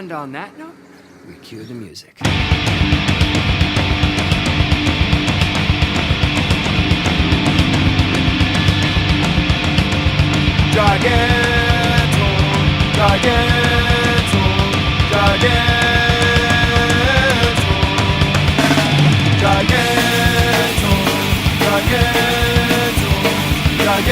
And on that note, we cue the music. Gigantor, Gigantor, Gigantor, Gigantor, Gigantor, Gigantor,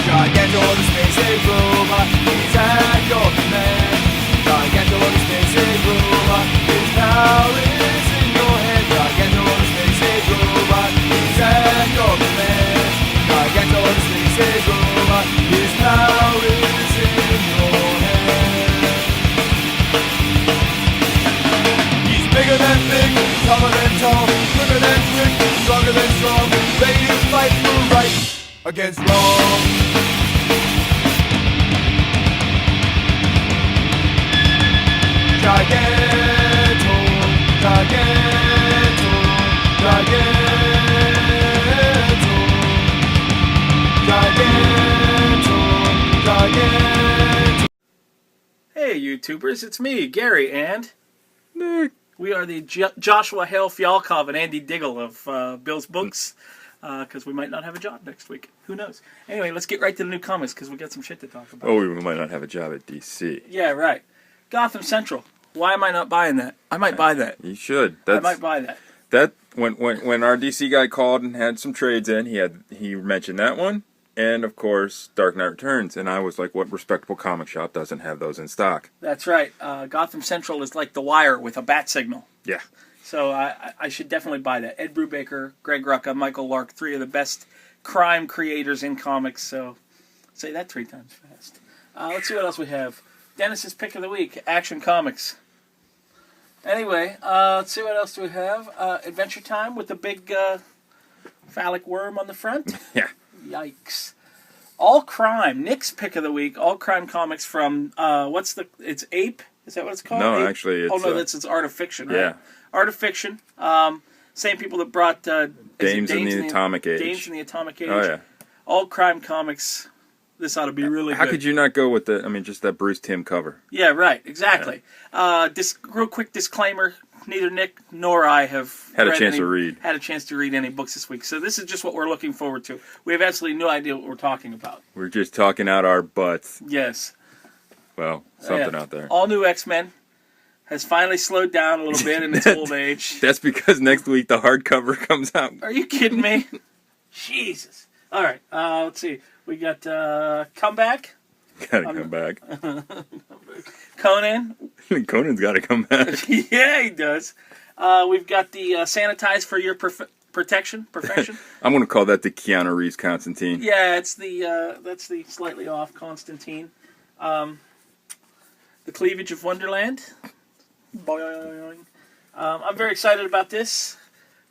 Gigantor, the space age robot, he's at your command. Gigantor, the space age robot, his power is in your hand. Gigantor, the space age robot, he's at your command. Gigantor, the space age robot, his power is in your hand. He's bigger than big, taller than tall, quicker than quick, stronger than strong, ready to fight for right against wrong. Gigantor, Gigantor, Gigantor, Gigantor, Gigantor. Hey YouTubers, it's me, Gary, and Nick. We are the Joshua Hale Fialkov and Andy Diggle of Bill's Books, because we might not have a job next week. Who knows? Anyway, let's get right to the new comics, because we got some shit to talk about. Oh, we might not have a job at DC. Yeah, right. Gotham Central. Why am I not buying that? I might buy that. You should. I might buy that. That when our DC guy called and had some trades in, he mentioned that one, and of course Dark Knight Returns, and I was like, what respectable comic shop doesn't have those in stock? That's right. Gotham Central is like The Wire with a bat signal. Yeah. So I should definitely buy that. Ed Brubaker, Greg Rucka, Michael Lark, three of the best crime creators in comics. So say that 3 times fast. Let's see what else we have. Dennis's pick of the week, Action Comics. Anyway, let's see what else do we have. Adventure Time with the big phallic worm on the front. Yeah. Yikes. All Crime, Nick's pick of the week. All Crime Comics from it's Ape? Is that what it's called? No, Ape? actually, it's... Oh no, it's Art of Fiction, right? Yeah. Art of Fiction. Same people that brought Dames in the Atomic Age. Dames in the Atomic Age. Oh yeah. All Crime Comics. This ought to be really good. How could you not go with just that Bruce Timm cover? Yeah, right. Exactly. Yeah. Real quick disclaimer: neither Nick nor I have had a chance to read any books this week. So this is just what we're looking forward to. We have absolutely no idea what we're talking about. We're just talking out our butts. Yes. Well, something out there. All New X-Men has finally slowed down a little bit in its old age. That's because next week the hardcover comes out. Are you kidding me? Jesus. All right. Let's see. We got Comeback. Gotta come back. Conan. Conan's gotta come back. Yeah, he does. We've got the Sanitize for Your Perfection. I'm gonna call that the Keanu Reeves Constantine. Yeah, it's that's the slightly off Constantine. The Cleavage of Wonderland. Boing. I'm very excited about this.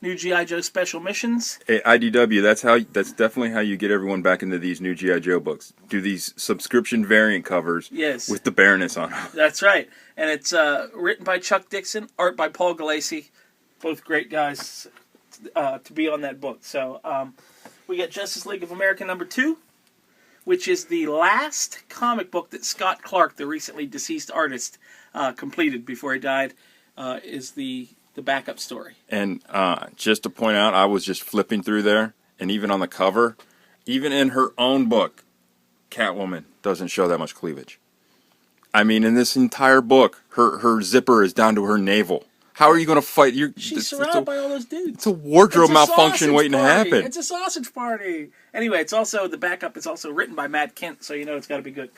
New G.I. Joe Special Missions. Hey, IDW, that's definitely how you get everyone back into these new G.I. Joe books. Do these subscription variant covers with the Baroness on them. That's right. And it's written by Chuck Dixon, art by Paul Galassi. Both great guys to be on that book. So we got Justice League of America #2, which is the last comic book that Scott Clark, the recently deceased artist, completed before he died, is the backup story. And just to point out, I was just flipping through there, and even on the cover, even in her own book, Catwoman doesn't show that much cleavage. I mean, in this entire book, her zipper is down to her navel. How are you going to fight? She's surrounded by all those dudes. It's a wardrobe malfunction waiting to happen. It's a sausage party. Anyway, it's also the backup. It's also written by Matt Kent, so you know it's got to be good.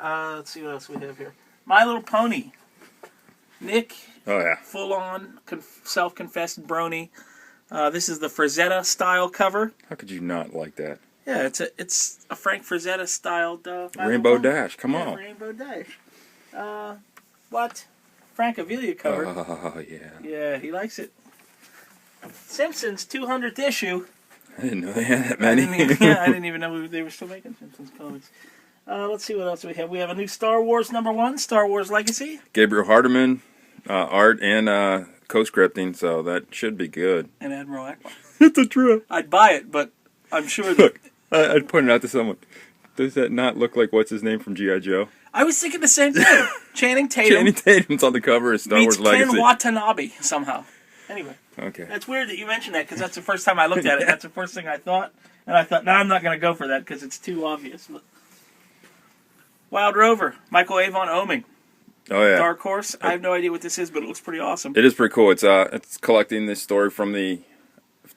Let's see what else we have here. My Little Pony. Nick. Oh yeah. Full on self-confessed brony. This is the Frazetta style cover. How could you not like that? Yeah, it's a Frank Frazetta styled Rainbow Dash. Come on. Rainbow Dash. What? Frank Avila cover. Oh yeah. Yeah, he likes it. Simpsons 200th issue. I didn't know they had that many. I didn't even know they were still making Simpsons comics. Let's see what else we have. We have a new Star Wars #1, Star Wars Legacy. Gabriel Hardiman, art and co-scripting, so that should be good. And Admiral Akbar. It's a trip. I'd buy it, but I'm sure that... Look, I'd point it out to someone. Does that not look like what's his name from G.I. Joe? I was thinking the same thing. Channing Tatum Channing Tatum's on the cover of Star meets Wars Legacy. Ken Watanabe somehow. Anyway, Okay. that's weird that you mentioned that because that's the first time I looked at it. That's the first thing I thought. And I thought, no, I'm not going to go for that because it's too obvious. But Wild Rover, Michael Avon Oeming. Oh yeah. Dark Horse. I have no idea what this is, but it looks pretty awesome. It is pretty cool. It's collecting this story from the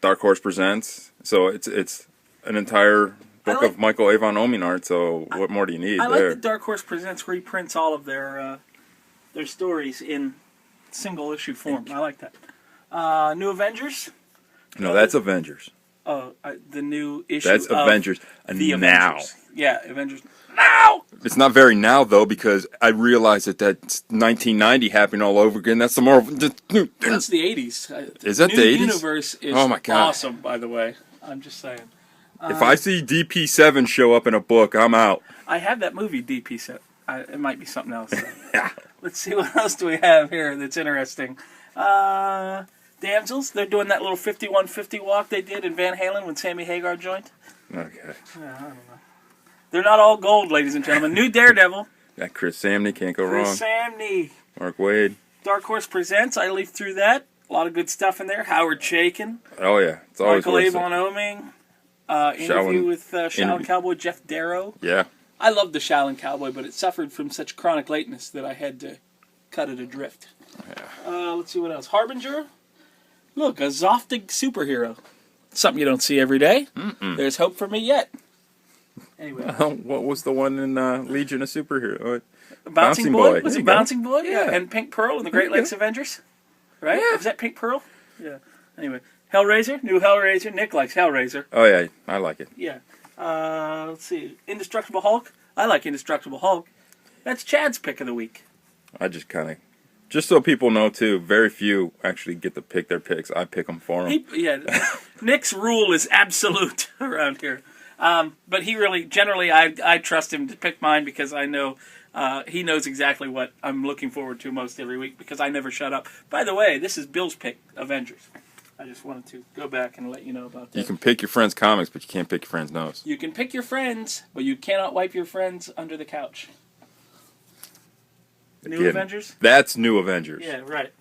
Dark Horse Presents. So it's an entire book of Michael Avon Oeming art. So what more do you need? I like there? that Dark Horse Presents reprints all of their stories in single issue form. I like that. New Avengers. No, that's Avengers. Oh, the new issue. That's of Avengers. The now. Avengers. Yeah, Avengers. Now. It's not very now though because I realized that that's 1990 happening all over again. That's the Marvel. That's the 80s. Is that New the 80s? Universe is Oh my God. awesome, by the I'm just saying. If I see DP7 show up in a book, I'm out. I have that movie DP set. It might be something else. Let's see what else do we have here that's interesting. Damsels, they're doing that little 5150 walk they did in Van Halen when Sammy Hagar joined. Okay. Yeah, I don't know. They're not all gold, ladies and gentlemen. New Daredevil. Yeah, Chris Samney can't go wrong. Chris Samney. Mark Waid. Dark Horse Presents. I leafed through that. A lot of good stuff in there. Howard Chaykin. Oh yeah, it's always Michael worth Avon Oeming. Interview with Shaolin Cowboy Jeff Darrow. Yeah. I loved the Shaolin Cowboy, but it suffered from such chronic lateness that I had to cut it adrift. Yeah. Let's see what else. Harbinger. Look, a Zoftig superhero. Something you don't see every day. There's hope for me yet. Anyway. What was the one in Legion of Superhero? Bouncing Boy? Was There it you go. Bouncing Boy? Yeah. And Pink Pearl and the Great There you Lakes Avengers? Right? Yeah. Was that Pink Pearl? Yeah. Anyway. Hellraiser. New Hellraiser. Nick likes Hellraiser. Oh yeah, I like it. Yeah. Let's see. Indestructible Hulk. I like Indestructible Hulk. That's Chad's pick of the week. I just kind of, just so people know too, very few actually get to pick their picks. I pick them for them. Nick's rule is absolute around here. But he really, generally, I trust him to pick mine because I know he knows exactly what I'm looking forward to most every week because I never shut up. By the way, this is Bill's pick, Avengers. I just wanted to go back and let you know about that. You can pick your friend's comics, but you can't pick your friend's nose. You can pick your friends, but you cannot wipe your friends under the couch. New Again, Avengers? That's New Avengers. Yeah, right.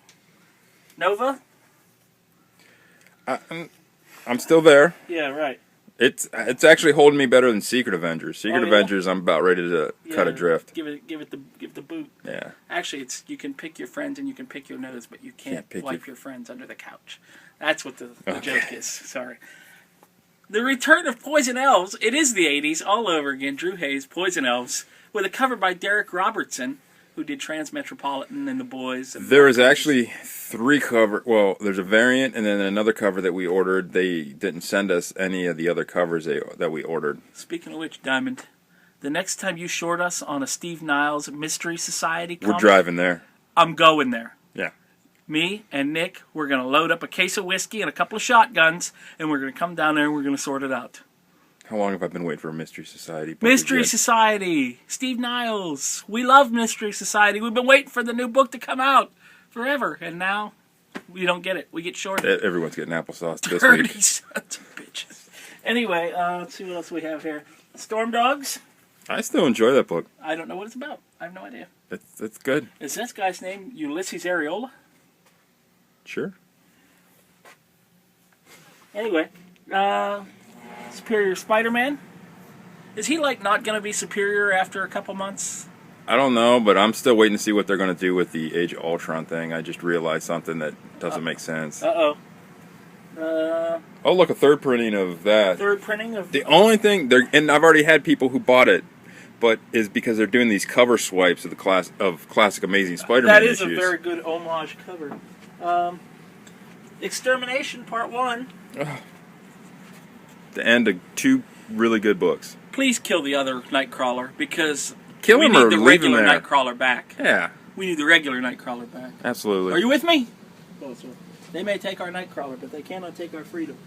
Nova? I'm still there. Yeah, right. It's actually holding me better than Secret Avengers. Secret yeah? Avengers, I'm about ready to cut Yeah, adrift. Give it the boot. Yeah. Actually, it's you can pick your friends and you can pick your nose, but you can't pick wipe your- your friends under the couch. That's what the Okay. joke is. Sorry. The Return of Poison Elves. It is the 80s all over again. Drew Hayes, Poison Elves, with a cover by Derek Robertson, who did Transmetropolitan and The Boys. And There is actually 3 cover. Well, there's a variant and then another cover that we ordered. They didn't send us any of the other covers that we ordered. Speaking of which, Diamond, the next time you short us on a Steve Niles Mystery Society comic, We're driving there. I'm going there. Yeah. Me and Nick, we're going to load up a case of whiskey and a couple of shotguns, and we're going to come down there and we're going to sort it out. How long have I been waiting for a Mystery Society book? Mystery again? Society, Steve Niles. We love Mystery Society. We've been waiting for the new book to come out forever, and now we don't get it. We get shorted. Everyone's getting applesauce this Dirty week. sons of bitches. Anyway, let's see what else we have here. Storm Dogs. I still enjoy that book. I don't know what it's about. I have no idea. It's good. Is this guy's name Ulysses Areola? Sure. Anyway, Superior Spider-Man. Is he like not going to be superior after a couple months? I don't know, but I'm still waiting to see what they're going to do with the Age of Ultron thing. I just realized something that doesn't make sense. Uh-oh. Oh, look, a third printing of that. Third printing of... The only thing, and I've already had people who bought it, but is because they're doing these cover swipes of the classic Amazing Spider-Man That is issues. a very good homage cover. Extermination Part 1. The end of 2 really good books. Please kill the other Nightcrawler, because Kill we him need or the leave him regular there. Nightcrawler back. Yeah, We need the regular Nightcrawler back. absolutely. Are you with me? They may take our Nightcrawler, but they cannot take our freedom.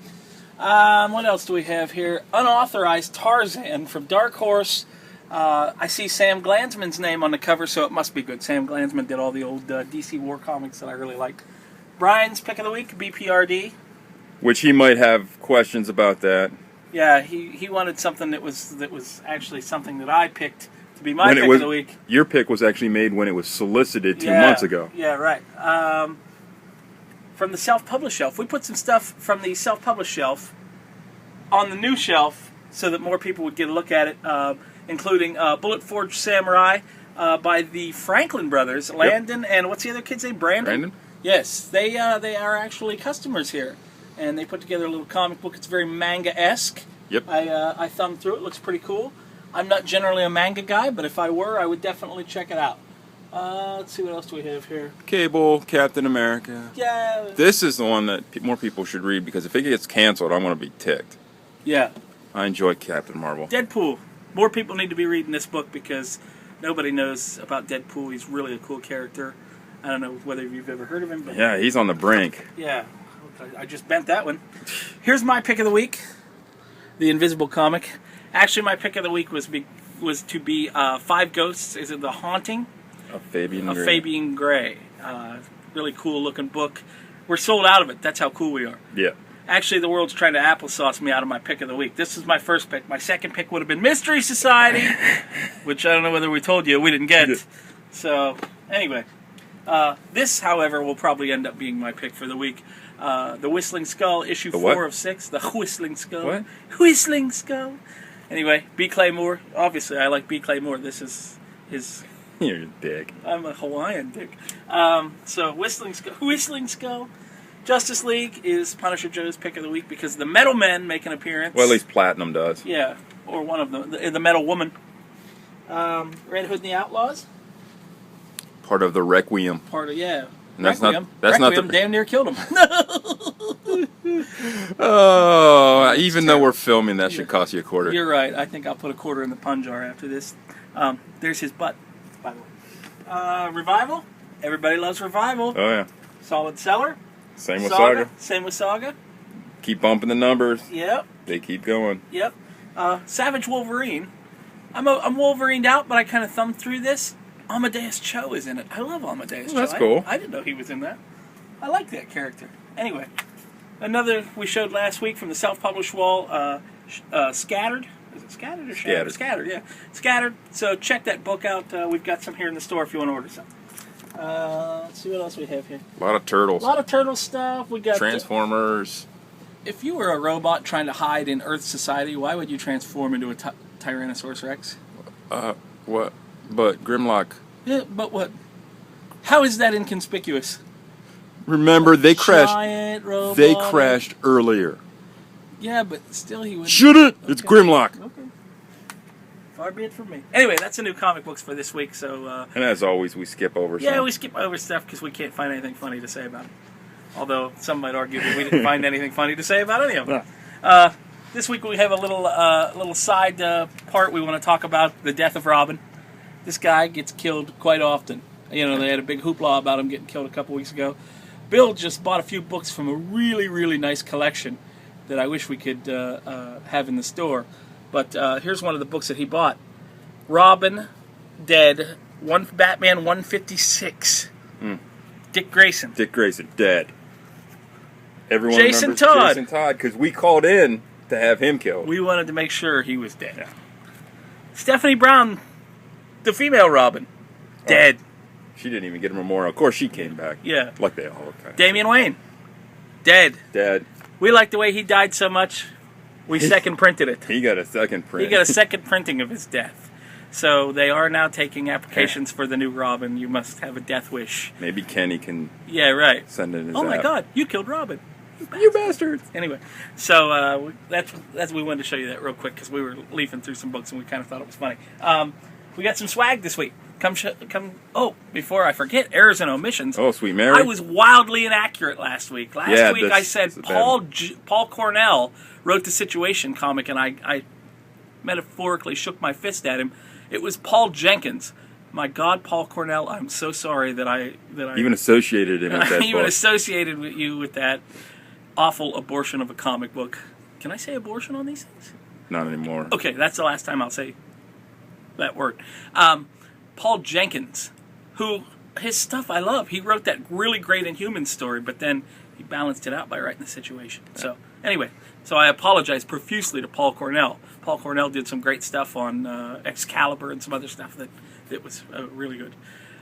What else do we have here? Unauthorized Tarzan from Dark Horse. I see Sam Glanzman's name on the cover, so it must be good. Sam Glanzman did all the old DC War comics that I really like. Brian's pick of the week, BPRD. Which he might have questions about that. Yeah, he wanted something that was actually something that I picked to be my When pick it was of the week. your pick was actually made when it was solicited 2 Yeah, months ago. Yeah, right. From the self-published shelf. We put some stuff from the self-published shelf on the new shelf so that more people would get a look at it, including Bullet Forge Samurai by the Franklin brothers, Landon and what's the other kid's name? Brandon? Yes, they are actually customers here, and they put together a little comic book. It's very manga-esque. Yep. I thumbed through it. Looks pretty cool. I'm not generally a manga guy, but if I were, I would definitely check it out. Let's see, what else do we have here? Cable, Captain America. Yeah. This is the one that more people should read because if it gets canceled, I'm going to be ticked. Yeah. I enjoy Captain Marvel. Deadpool. More people need to be reading this book because nobody knows about Deadpool. He's really a cool character. I don't know whether you've ever heard of him, but Yeah, he's on the brink. yeah. I just bent that one. Here's my pick of the week. The Invisible Comic. Actually, my pick of the week was to be Five Ghosts. Is it The Haunting? Of Fabian Of Gray. Fabian Gray. Really cool looking book. We're sold out of it. That's how cool we are. Yeah. Actually, the world's trying to applesauce me out of my pick of the week. This is my first pick. My second pick would have been Mystery Society, which I don't know whether we told you we didn't get. Yeah. So, anyway. This, however, will probably end up being my pick for the week. The Whistling Skull, issue The what? 4 of 6. The Whistling Skull. What? Whistling Skull. Anyway, B. Claymore. Obviously, I like B. Claymore. This is his... You're a dick. I'm a Hawaiian dick. So, Whistling Skull. Justice League is Punisher Joe's pick of the week because the Metal Men make an appearance. Well, at least Platinum does. Yeah, or one of them. The Metal Woman. Red Hood and the Outlaws. Part of the Requiem. Part of, yeah. And that's Requiem. not. That's Requiem not the. damn near killed him. Oh, even though we're filming, that should cost you a quarter. You're right. I think I'll put a quarter in the pun jar after this. There's his butt, by the way. Revival. Everybody loves Revival. Oh yeah. Solid seller. Same with Saga. Same with Saga. Keep bumping the numbers. Yep. They keep going. Yep. Savage Wolverine. I'm Wolverined out, but I kind of thumbed through this. Amadeus Cho is in it. I love Amadeus Cho. That's cool. I didn't know he was in that. I like that character. Anyway, another we showed last week from the self-published wall, Scattered. Is it Scattered or Shattered? Scattered, yeah. Scattered. So check that book out. We've got some here in the store if you want to order some. Let's see what else we have here. A lot of turtles. A lot of turtle stuff. We got Transformers. if you were a robot trying to hide in Earth society, why would you transform into a Tyrannosaurus Rex? What? But Grimlock. Yeah, but what? How is that inconspicuous? Remember, they crashed. Giant robot. They crashed earlier. Yeah, but still he would. Shoot it! It's Grimlock. Okay. Far be it from me. Anyway, that's the new comic books for this week. So. And as always, we skip over. Yeah, some. we skip over stuff because we can't find anything funny to say about it. Although some might argue that we didn't find anything funny to say about any of them. This week we have a little side part. We want to talk about the death of Robin. This guy gets killed quite often. You know, they had a big hoopla about him getting killed a couple weeks ago. Bill just bought a few books from a really, really nice collection that I wish we could have in the store. But here's one of the books that he bought. Robin, Dead, Batman 156. Dick Grayson. Dick Grayson, dead. Everyone Jason remembers Todd. Jason Todd, because we called in to have him killed. We wanted to make sure he was dead. Yeah. Stephanie Brown, the female Robin, dead. She didn't even get a memorial. Of course, she came back. Yeah. Like they all kind of. Damian Wayne, dead. Dead. We liked the way he died so much, we second printed it. He got a second print. He got a second printing of his death. So they are now taking applications for the new Robin. You must have a death wish. Maybe Kenny can Yeah, right. send in his Oh my app. God, you killed Robin. You bastards! Anyway, so that's we wanted to show you that real quick because we were leafing through some books and we kind of thought it was funny. We got some swag this week. Oh, before I forget, errors and omissions. Oh, Sweet Mary. I was wildly inaccurate last week. Last week I said that's bad. Paul Cornell wrote the Situation comic, and I metaphorically shook my fist at him. It was Paul Jenkins. My God, Paul Cornell, I'm so sorry that I even associated him with that even book. associated with you with that awful abortion of a comic book. Can I say abortion on these things? Not anymore. Okay, that's the last time I'll say that word. Paul Jenkins, who his stuff I love. He wrote that really great Inhumans story, but then he balanced it out by writing the Situation. So Anyway, so I apologize profusely to Paul Cornell. Paul Cornell did some great stuff on Excalibur and some other stuff that was really good.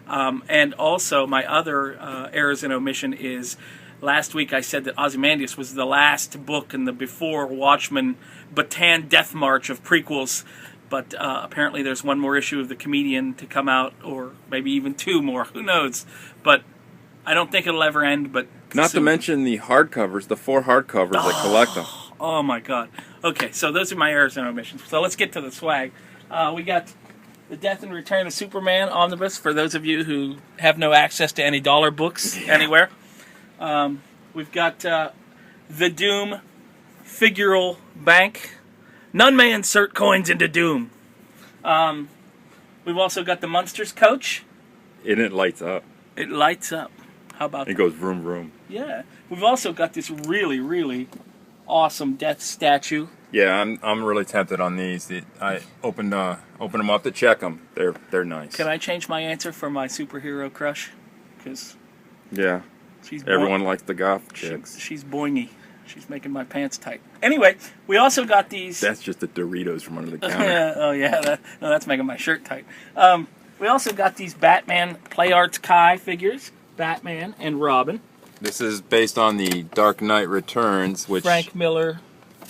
And also, my other errors and omission is last week I said that Ozymandias was the last book in the before Watchmen Bataan Death March of prequels. But apparently there's one more issue of The Comedian to come out, or maybe even two more. Who knows? But I don't think it'll ever end. But Not to mention the hardcovers, the 4 hardcovers that collect them. Oh my God. Okay, so those are my errors and omissions. So let's get to the swag. We got the Death and Return of Superman omnibus for those of you who have no access to any dollar books anywhere. We've got the Doom figural bank. None may insert coins into Doom. We've also got the Munsters coach. And it lights up. It lights up. How about It that? goes vroom vroom. Yeah. We've also got this really, really awesome death statue. Yeah, I'm really tempted on these. I opened them up to check them. They're nice. Can I change my answer for my superhero crush? Because Yeah. she's Everyone likes the goth chicks. she's boingy. She's making my pants tight. Anyway, we also got these. That's just the Doritos from under the counter. Oh yeah, that's making my shirt tight. We also got these Batman Play Arts Kai figures, Batman and Robin. This is based on the Dark Knight Returns, which Frank Miller.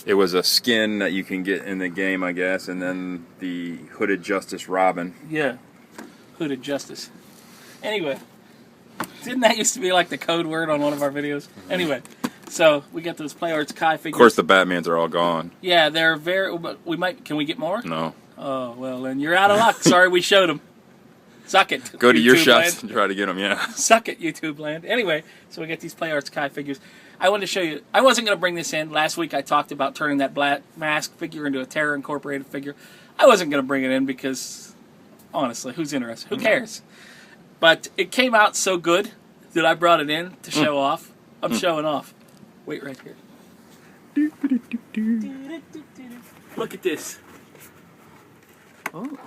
it was a skin that you can get in the game, I guess, and then the Hooded Justice Robin. Yeah, Hooded Justice. Anyway, didn't that used to be like the code word on one of our videos? Anyway, so we got those Play Arts Kai figures. Of course, the Batmans are all gone. Yeah, they're very. But we might. Can we get more? No. Oh well, then you're out of luck. Sorry, we showed them. Suck it. Go to your YouTube shops land. and try to get them, yeah. Suck it, YouTube land. Anyway, so we get these Play Arts Kai figures. I wanted to show you. I wasn't going to bring this in. Last week I talked about turning that Black Mask figure into a Terra Incorporated figure. I wasn't going to bring it in because, honestly, who's interested? Who cares? But it came out so good that I brought it in to show off. I'm showing off. Wait right here. Look at this. Oh.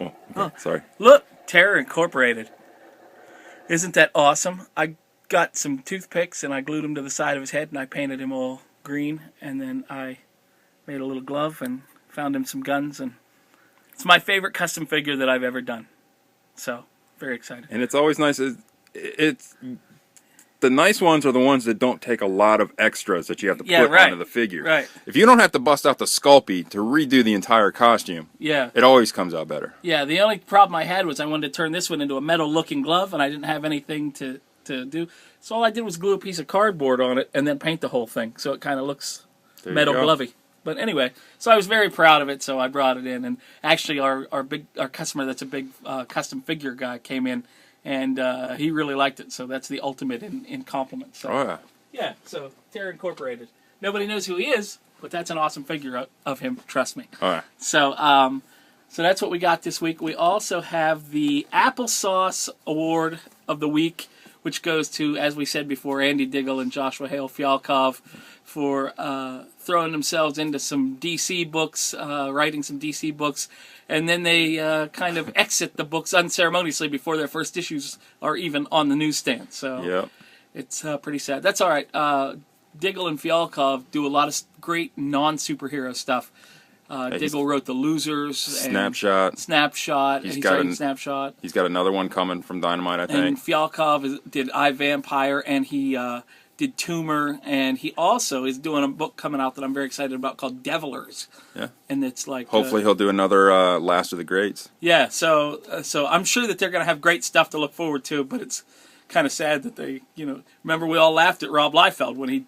Oh, okay. Sorry. Look, Terra Incorporated. Isn't that awesome? I got some toothpicks and I glued them to the side of his head and I painted him all green, and then I made a little glove and found him some guns, and it's my favorite custom figure that I've ever done. So, very excited. And it's always nice. It's the nice ones are the ones that don't take a lot of extras that you have to put onto the figure. Right. If you don't have to bust out the Sculpey to redo the entire costume, Yeah. it always comes out better. Yeah, the only problem I had was I wanted to turn this one into a metal-looking glove, and I didn't have anything to do. So all I did was glue a piece of cardboard on it and then paint the whole thing, so it kind of looks metal glovey. But anyway, so I was very proud of it, so I brought it in. And actually, our customer that's a big custom figure guy came in, and he really liked it. So that's the ultimate in compliment. So, Oh, yeah. yeah, so Terra Incorporated. Nobody knows who he is, but that's an awesome figure of him. Trust me. All right. So, so that's what we got this week. We also have the Applesauce Award of the Week, which goes to, as we said before, Andy Diggle and Joshua Hale Fialkov for throwing themselves into some DC books, writing some DC books, and then they kind of exit the books unceremoniously before their first issues are even on the newsstand. So Yep. it's pretty sad. That's all right. Diggle and Fialkov do a lot of great non-superhero stuff. Diggle wrote The Losers. Snapshot. Snapshot. He's He's got writing an- Snapshot. He's got another one coming from Dynamite, I And think. Fialkov did I, Vampire, and he did Tumor, and he also is doing a book coming out that I'm very excited about called Devilers. Yeah. And it's like... Hopefully he'll do another Last of the Greats. Yeah, so I'm sure that they're going to have great stuff to look forward to, but it's kind of sad that they, remember we all laughed at Rob Liefeld when he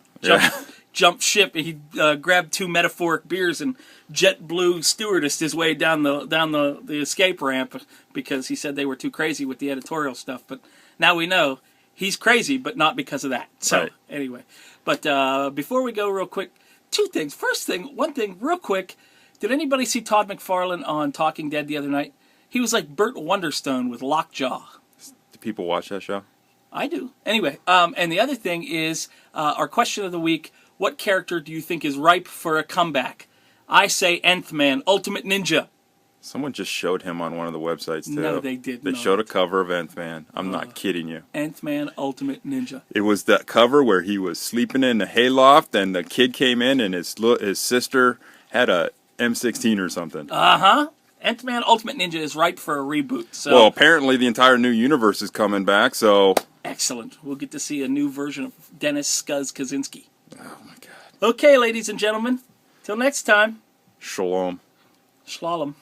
jumped ship. He grabbed 2 metaphoric beers and JetBlue stewardessed his way down the escape ramp because he said they were too crazy with the editorial stuff. But now we know he's crazy, but not because of that. So Anyway, but before we go, real quick, 2 things. First thing, one thing, real quick. Did anybody see Todd McFarlane on Talking Dead the other night? He was like Burt Wonderstone with Lockjaw. Do people watch that show? I do. Anyway, and the other thing is our question of the week: what character do you think is ripe for a comeback? I say Nth Man, Ultimate Ninja. Someone just showed him on one of the websites too. No, they did They not. showed a cover of Ant-Man. I'm not kidding you. Ant-Man Ultimate Ninja. It was that cover where he was sleeping in the hayloft, and the kid came in, and his sister had a M16 or something. Ant-Man Ultimate Ninja is ripe for a reboot. So Well, apparently the entire new universe is coming back, so... excellent. We'll get to see a new version of Dennis Scuzz Kaczynski. Oh, my God. Okay, ladies and gentlemen. Till next time. Shalom. Slalom.